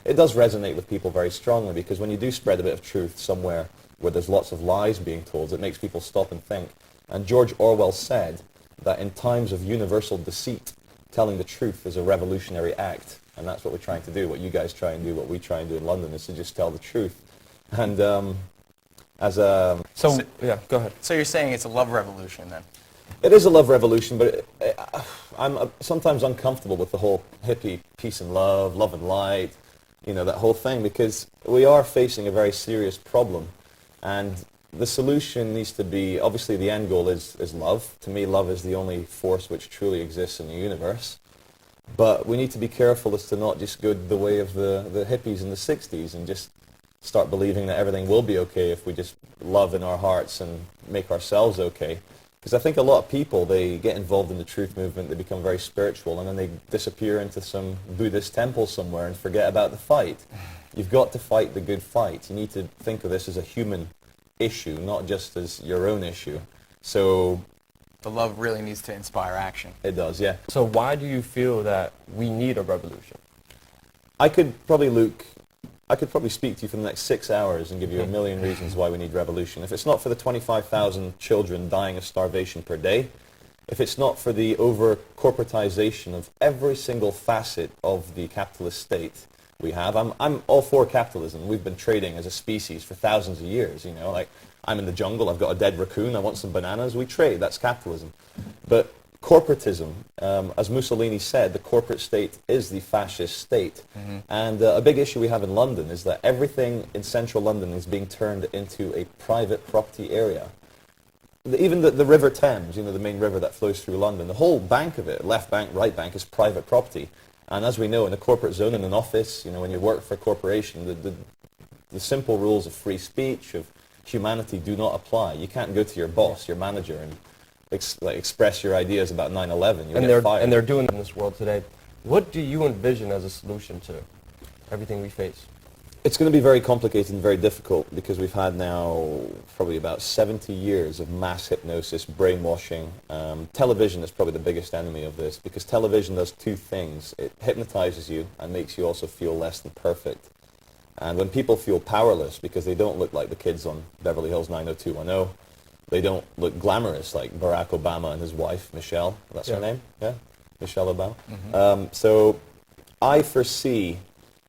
it does resonate with people very strongly, because when you do spread a bit of truth somewhere where there's lots of lies being told, it makes people stop and think. And George Orwell said that in times of universal deceit, telling the truth is a revolutionary act. And that's what we're trying to do. What you guys try and do, what we try and do in London, is to just tell the truth. And yeah, go ahead. So you're saying it's a love revolution then? it is a love revolution, but I'm sometimes uncomfortable with the whole hippie peace and love and light, you know, that whole thing, because we are facing a very serious problem. And the solution needs to be, obviously the end goal is love. To me, love is the only force which truly exists in the universe. But we need to be careful as to not just go the way of the hippies in the 60s and just start believing that everything will be okay if we just love in our hearts and make ourselves okay. Because I think a lot of people, they get involved in the truth movement, they become very spiritual, and then they disappear into some Buddhist temple somewhere and forget about the fight. You've got to fight the good fight. You need to think of this as a human issue, not just as your own issue. So the love really needs to inspire action. It does, yeah. So why do you feel that we need a revolution? I could probably speak to you for the next 6 hours and give you a million reasons why we need revolution. If it's not for the 25,000 children dying of starvation per day, if it's not for the over-corporatization of every single facet of the capitalist state we have, I'm all for capitalism. We've been trading as a species for thousands of years, you know, like I'm in the jungle, I've got a dead raccoon, I want some bananas, we trade, that's capitalism. But corporatism, as Mussolini said, the corporate state is the fascist state. And a big issue we have in London is that everything in central London is being turned into a private property area. Even the River Thames, you know, the main river that flows through London, the whole bank of it, left bank, right bank, is private property. And as we know, in a corporate zone, in an office, you know, when you work for a corporation, the simple rules of free speech, of humanity do not apply. You can't go to your boss, your manager, and express your ideas about 9/11. And they're doing it in this world today. What do you envision as a solution to everything we face? It's going to be very complicated and very difficult, because we've had now probably about 70 years of mass hypnosis, brainwashing. Television is probably the biggest enemy of this, because television does two things. It hypnotizes you and makes you also feel less than perfect. And when people feel powerless because they don't look like the kids on Beverly Hills 90210, they don't look glamorous like Barack Obama and his wife, Michelle. That's her name? Yeah? Michelle Obama. So I foresee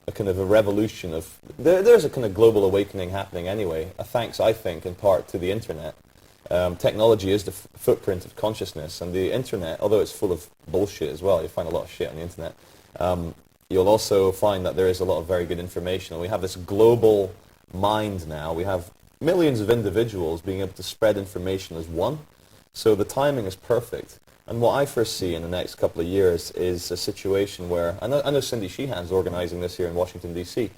a kind of a revolution of... There's a kind of global awakening happening anyway, thanks, I think, in part to the internet. Technology is the footprint of consciousness, and the internet, although it's full of bullshit as well, you find a lot of shit on the internet, you'll also find that there is a lot of very good information. And we have this global mind now. We have millions of individuals being able to spread information as one. So the timing is perfect. And what I foresee in the next couple of years is a situation where, I know Cindy Sheehan's organizing this here in Washington, D.C.,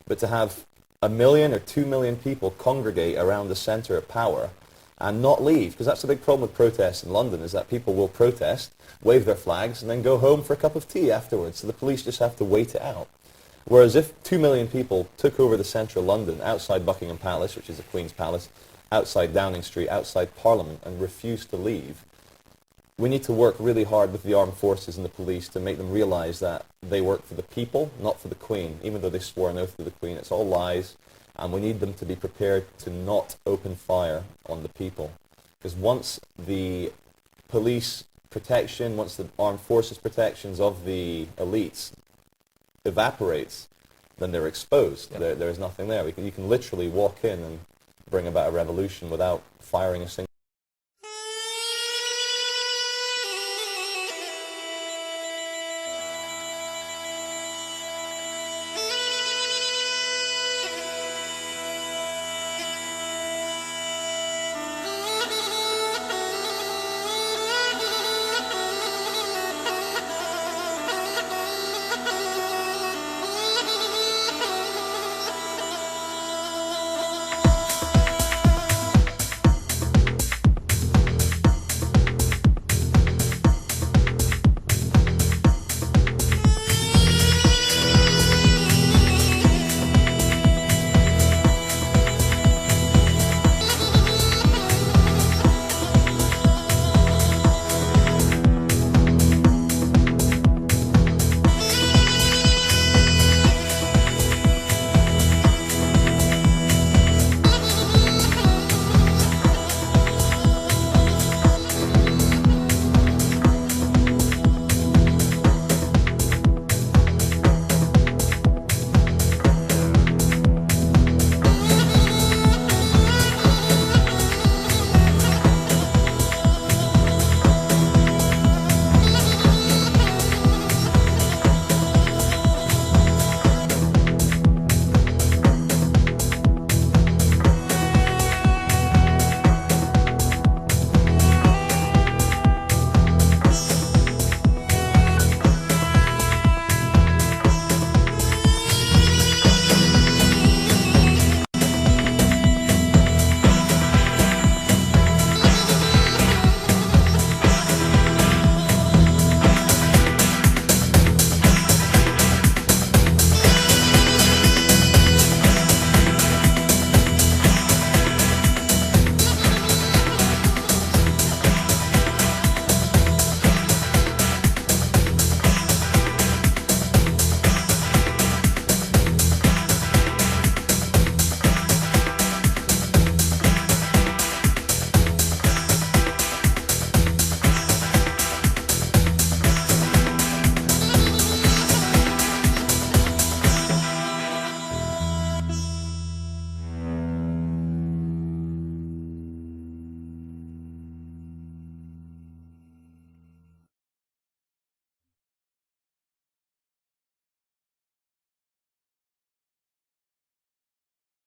but to have 1 million or 2 million people congregate around the center of power and not leave, because that's the big problem with protests in London, is that people will protest, wave their flags, and then go home for a cup of tea afterwards. So the police just have to wait it out. Whereas if 2 million people took over the centre of London, outside Buckingham Palace, which is the Queen's Palace, outside Downing Street, outside Parliament, and refused to leave, we need to work really hard with the armed forces and the police to make them realise that they work for the people, not for the Queen. Even though they swore an oath to the Queen, it's all lies, and we need them to be prepared to not open fire on the people. Because once the police protection, once the armed forces protections of the elites evaporates, then they're exposed. There is nothing there. You can literally walk in and bring about a revolution without firing a single